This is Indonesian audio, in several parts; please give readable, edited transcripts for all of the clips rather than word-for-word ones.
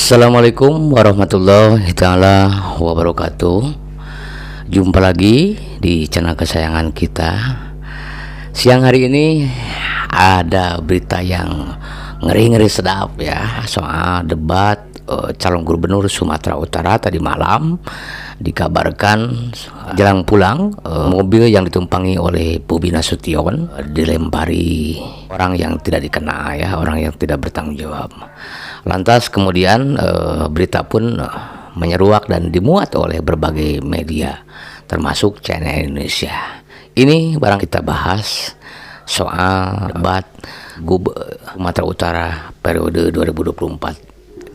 Assalamualaikum warahmatullahi taala wabarakatuh. Jumpa lagi di channel kesayangan kita. Siang hari ini ada berita yang ngeri-ngeri sedap ya, soal debat calon gubernur Sumatera Utara. Tadi malam dikabarkan jalan pulang mobil yang ditumpangi oleh Bobi Nasution dilempari orang yang tidak dikenal ya, orang yang tidak bertanggung jawab. Lantas kemudian berita pun menyeruak dan dimuat oleh berbagai media termasuk CNN Indonesia. Ini barang kita bahas soal debat Sumatera Utara periode 2024-2029.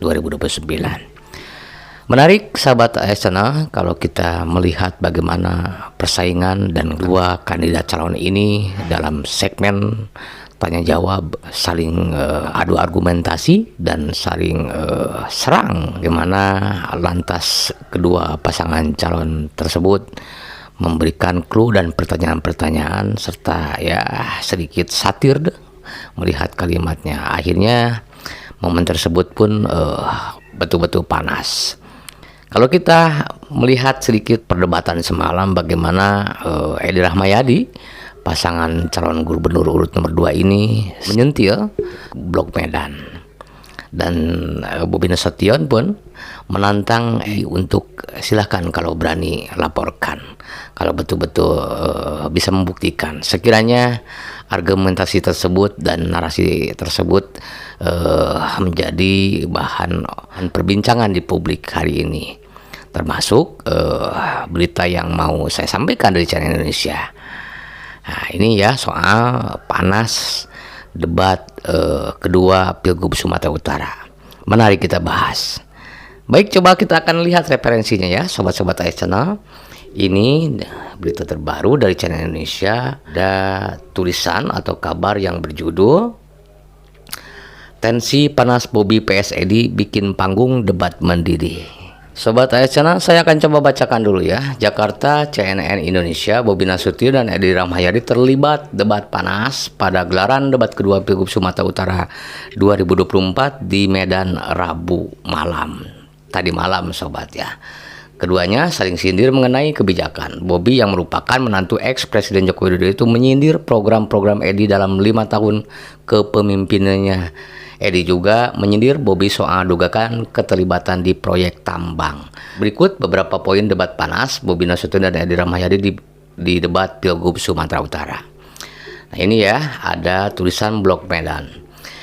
Menarik sahabat AS kalau kita melihat bagaimana persaingan dan dua kandidat calon ini dalam segmen tanya jawab, saling adu argumentasi dan saling serang, gimana lantas kedua pasangan calon tersebut memberikan clue dan pertanyaan-pertanyaan serta ya sedikit satir melihat kalimatnya. Akhirnya momen tersebut pun betul-betul panas. Kalau kita melihat sedikit perdebatan semalam, bagaimana Edi Rahmayadi, pasangan calon gubernur urut nomor 2 ini menyentil Blok Medan, dan Bobi Nasution pun menantang untuk silahkan kalau berani laporkan, kalau betul-betul bisa membuktikan. Sekiranya argumentasi tersebut dan narasi tersebut menjadi bahan perbincangan di publik hari ini, termasuk berita yang mau saya sampaikan dari channel Indonesia. Nah, ini ya soal panas debat kedua Pilgub Sumatera Utara. Menarik kita bahas. Baik, coba kita akan lihat referensinya ya, sobat-sobat AS Channel. Ini berita terbaru dari channel Indonesia. Ada tulisan atau kabar yang berjudul "Tensi panas Bobi PS Edi bikin panggung debat mendidih". Sobat AS Channel, saya akan coba bacakan dulu ya. Jakarta, CNN Indonesia, Bobi Nasution dan Edi Rahmayadi terlibat debat panas pada gelaran debat kedua Pilgub Sumatera Utara 2024 di Medan Rabu malam. Tadi malam sobat ya. Keduanya saling sindir mengenai kebijakan. Bobi yang merupakan menantu ex Presiden Joko Widodo itu menyindir program-program Edi dalam 5 tahun kepemimpinannya. Edi juga menyindir Bobi soal dugaan keterlibatan di proyek tambang. Berikut beberapa poin debat panas Bobi Nasution dan Edi Rahmayadi di debat Pilgub Sumatera Utara. Nah ini ya, ada tulisan Blok Medan.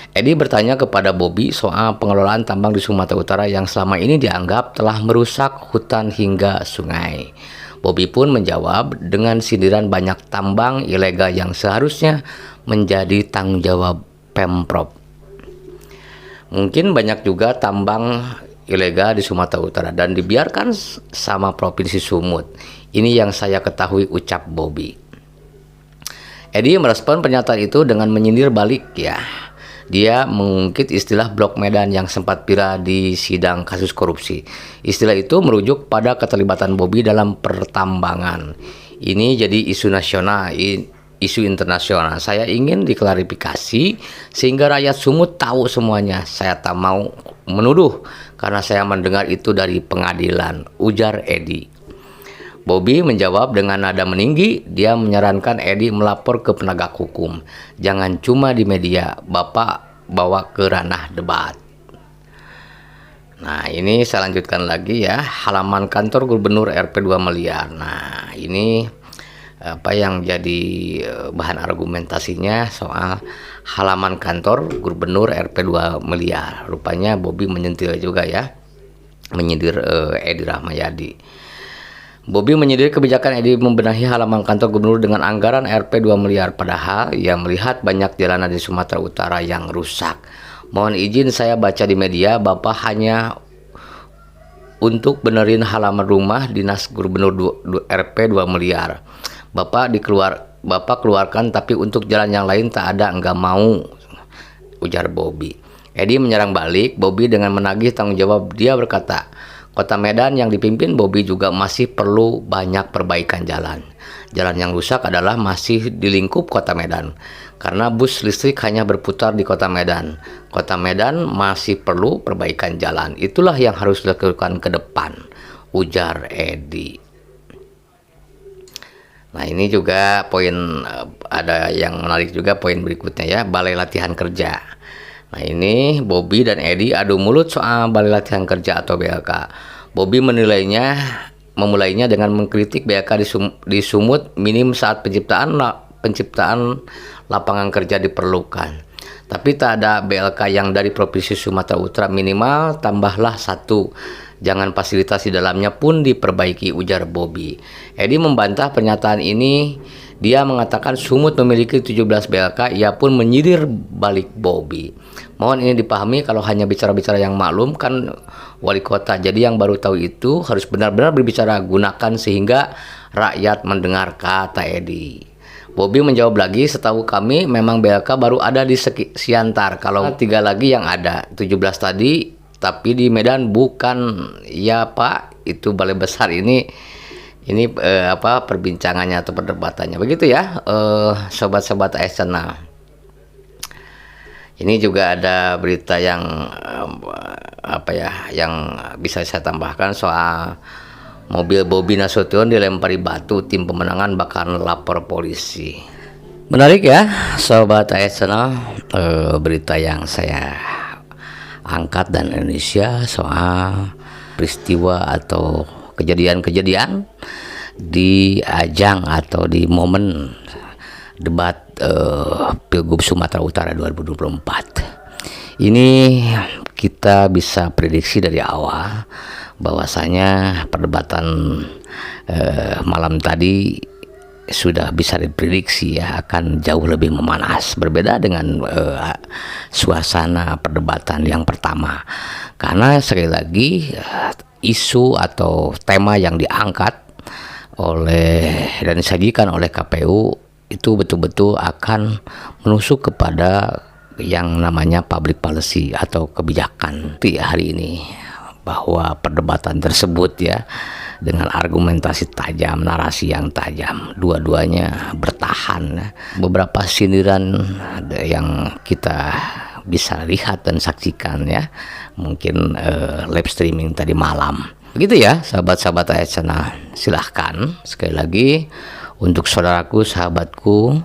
Edi bertanya kepada Bobi soal pengelolaan tambang di Sumatera Utara yang selama ini dianggap telah merusak hutan hingga sungai. Bobi pun menjawab dengan sindiran banyak tambang ilegal yang seharusnya menjadi tanggung jawab Pemprov. Mungkin banyak juga tambang ilegal di Sumatera Utara dan dibiarkan sama Provinsi Sumut. Ini yang saya ketahui, ucap Bobi. Edi merespon pernyataan itu dengan menyindir balik ya. Dia mengungkit istilah Blok Medan yang sempat viral di sidang kasus korupsi. Istilah itu merujuk pada keterlibatan Bobi dalam pertambangan. Ini jadi isu nasional, isu internasional. Saya ingin diklarifikasi sehingga rakyat Sumut tahu semuanya. Saya tak mau menuduh karena saya mendengar itu dari pengadilan, ujar Edi. Bobi menjawab dengan nada meninggi. Dia menyarankan Edi melapor ke penegak hukum. Jangan cuma di media, Bapak bawa ke ranah debat. Nah ini saya lanjutkan lagi ya. Halaman kantor Gubernur RP 2 miliar. Nah ini apa yang jadi bahan argumentasinya soal halaman kantor Gubernur RP 2 miliar. Rupanya Bobi menyentil juga ya, menyindir Edi Rahmayadi. Bobi menyindir kebijakan Edi membenahi halaman kantor gubernur dengan anggaran RP 2 miliar, padahal ia melihat banyak jalanan di Sumatera Utara yang rusak. Mohon izin saya baca di media, Bapak hanya untuk benerin halaman rumah dinas gubernur RP 2 miliar. Bapak keluarkan, tapi untuk jalan yang lain tak ada, enggak mau, ujar Bobi. Edi menyerang balik Bobi dengan menagih tanggung jawab. Dia berkata, Kota Medan yang dipimpin Bobi juga masih perlu banyak perbaikan jalan. Jalan yang rusak adalah masih di lingkup Kota Medan, karena bus listrik hanya berputar di Kota Medan. Kota Medan masih perlu perbaikan jalan. Itulah yang harus dilakukan ke depan, ujar Edi. Nah, ini juga poin, ada yang menarik juga poin berikutnya ya, Balai Latihan Kerja. Nah, ini Bobi dan Edi adu mulut soal Balai Latihan Kerja atau BLK. Bobi memulainya dengan mengkritik BLK di Sumut minim saat penciptaan lapangan kerja diperlukan. Tapi tak ada BLK yang dari Provinsi Sumatera Utara, minimal tambahlah satu. Jangan fasilitas di dalamnya pun diperbaiki, ujar Bobi. Edi membantah pernyataan ini. Dia mengatakan Sumut memiliki 17 BLK. Ia pun menyindir balik Bobi. Mohon ini dipahami, kalau hanya bicara-bicara yang maklum kan wali kota. Jadi yang baru tahu itu harus benar-benar berbicara, gunakan sehingga rakyat mendengar, kata Edi. Bobi menjawab lagi, setahu kami memang BLK baru ada di Siantar. Kalau 3 lagi yang ada, 17 tadi. Tapi di Medan bukan, ya Pak, itu balai besar ini perbincangannya atau perdebatannya begitu ya, sobat-sobat AS-Channel. Ini juga ada berita yang yang bisa saya tambahkan soal mobil Bobi Nasution dilempari batu, tim pemenangan bakal lapor polisi. Menarik ya, sobat AS-Channel, berita yang saya angkat dan Indonesia soal peristiwa atau kejadian-kejadian di ajang atau di momen debat Pilgub Sumatera Utara 2024. Ini kita bisa prediksi dari awal bahwasanya perdebatan malam tadi sudah bisa diprediksi ya akan jauh lebih memanas, berbeda dengan suasana perdebatan yang pertama, karena sekali lagi isu atau tema yang diangkat oleh dan disajikan oleh KPU itu betul-betul akan menusuk kepada yang namanya public policy atau kebijakan. Hari ini bahwa perdebatan tersebut ya dengan argumentasi tajam, narasi yang tajam, dua-duanya bertahan. Beberapa sindiran yang kita bisa lihat dan saksikan ya, mungkin live streaming tadi malam. Begitu ya, sahabat-sahabat AS-Channel. Silahkan sekali lagi untuk saudaraku, sahabatku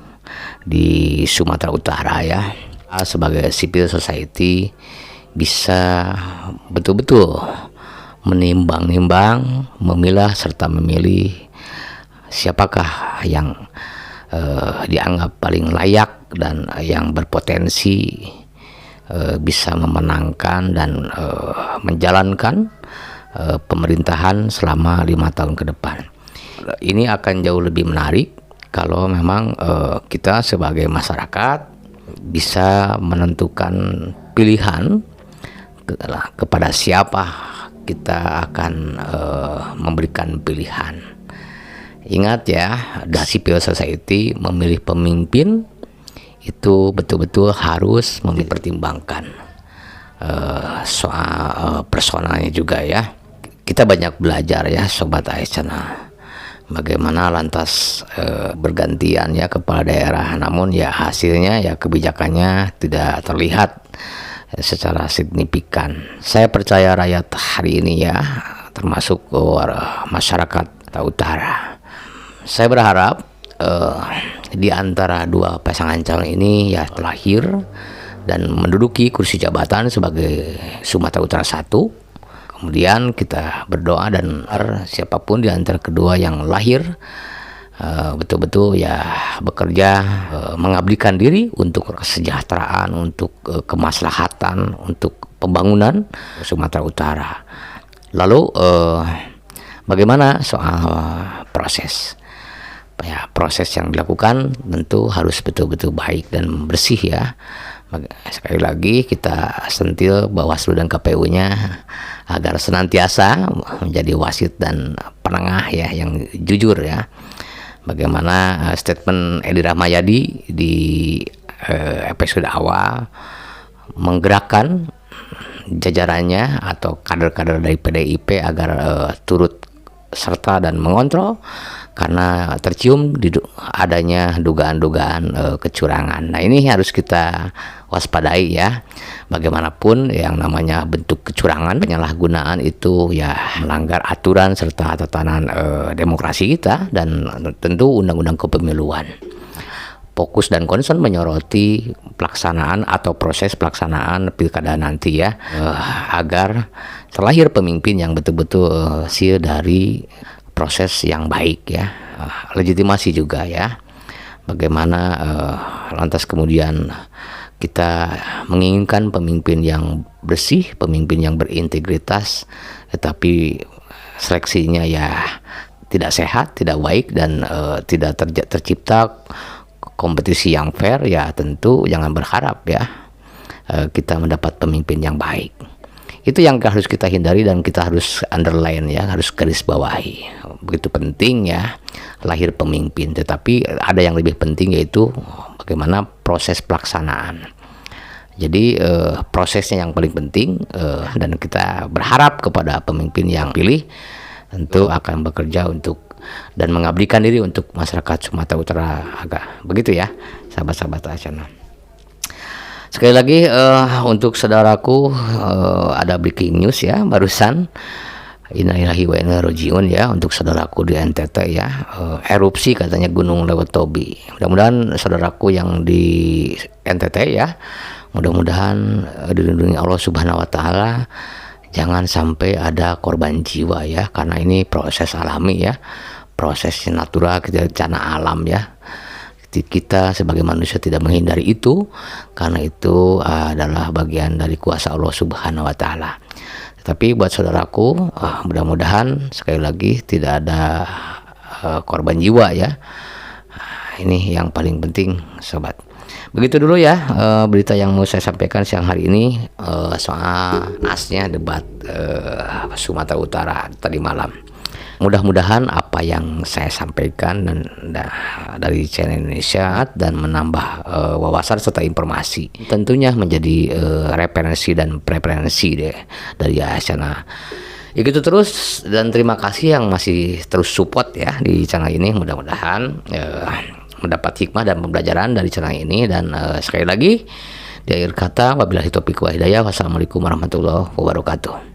di Sumatera Utara ya, sebagai civil society bisa betul-betul menimbang-nimbang, memilah serta memilih siapakah yang dianggap paling layak dan yang berpotensi bisa memenangkan dan menjalankan pemerintahan selama 5 tahun ke depan. Ini akan jauh lebih menarik kalau memang kita sebagai masyarakat bisa menentukan pilihan kepada siapa kita akan memberikan pilihan. Ingat ya, dari civil society memilih pemimpin itu betul-betul harus mempertimbangkan soal personalnya juga ya. Kita banyak belajar ya, sobat AS-Channel, bagaimana lantas bergantian ya kepala daerah, namun ya hasilnya ya kebijakannya tidak terlihat secara signifikan. Saya percaya rakyat hari ini ya, termasuk masyarakat utara. Saya berharap di antara dua pasangan calon ini ya terlahir dan menduduki kursi jabatan sebagai Sumatera Utara 1. Kemudian kita berdoa dan siapapun di antara kedua yang lahir betul-betul ya bekerja, mengabdikan diri untuk kesejahteraan, untuk kemaslahatan, untuk pembangunan Sumatera Utara. Lalu bagaimana soal proses? Ya, proses yang dilakukan tentu harus betul-betul baik dan bersih ya. Sekali lagi kita sentil Bawaslu dan KPU-nya agar senantiasa menjadi wasit dan penengah ya yang jujur ya. Bagaimana statement Edi Rahmayadi di episode awal menggerakkan jajarannya atau kader-kader dari PDIP agar turut serta dan mengontrol karena tercium adanya dugaan-dugaan kecurangan. Nah, ini harus kita waspadai ya. Bagaimanapun yang namanya bentuk kecurangan, penyalahgunaan itu ya melanggar aturan serta tatanan demokrasi kita dan tentu undang-undang kepemiluan. Fokus dan concern menyoroti pelaksanaan atau proses pelaksanaan pilkada nanti ya, agar terlahir pemimpin yang betul-betul hasil dari proses yang baik ya, legitimasi juga ya. Bagaimana lantas kemudian kita menginginkan pemimpin yang bersih, pemimpin yang berintegritas, tetapi seleksinya ya tidak sehat, tidak baik dan tidak tercipta kompetisi yang fair, ya tentu jangan berharap ya kita mendapat pemimpin yang baik. Itu yang harus kita hindari dan kita harus underline ya, harus garis bawahi. Begitu penting ya lahir pemimpin, tetapi ada yang lebih penting yaitu bagaimana proses pelaksanaan. Jadi prosesnya yang paling penting, dan kita berharap kepada pemimpin yang pilih tentu akan bekerja untuk dan mengabdikan diri untuk masyarakat Sumatera Utara. Begitu ya sahabat-sahabat Asyana. Sekali lagi untuk saudaraku, ada breaking news ya barusan. Innalillahi wa inna ilaihi rajiun ya untuk saudaraku di NTT ya, erupsi katanya Gunung Lewotobi. Mudah-mudahan saudaraku yang di NTT ya, mudah-mudahan dilindungi Allah Subhanahu wa taala, jangan sampai ada korban jiwa ya, karena ini proses alami ya, proses natural, bencana alam ya. Kita sebagai manusia tidak menghindari itu, karena itu adalah bagian dari kuasa Allah Subhanahu wa taala. Tapi buat saudaraku, mudah-mudahan sekali lagi tidak ada korban jiwa ya. Ini yang paling penting sobat. Begitu dulu ya berita yang mau saya sampaikan siang hari ini soal asnya debat Sumatera Utara tadi malam. Mudah-mudahan apa yang saya sampaikan dan dari channel Indonesia dan menambah wawasan serta informasi tentunya menjadi referensi dan preferensi deh dari Asyana. Ya gitu terus, dan terima kasih yang masih terus support ya di channel ini. Mudah-mudahan mendapat hikmah dan pembelajaran dari channel ini, dan sekali lagi di akhir kata wabillahi taufiq wa hidayah, wassalamualaikum warahmatullahi wabarakatuh.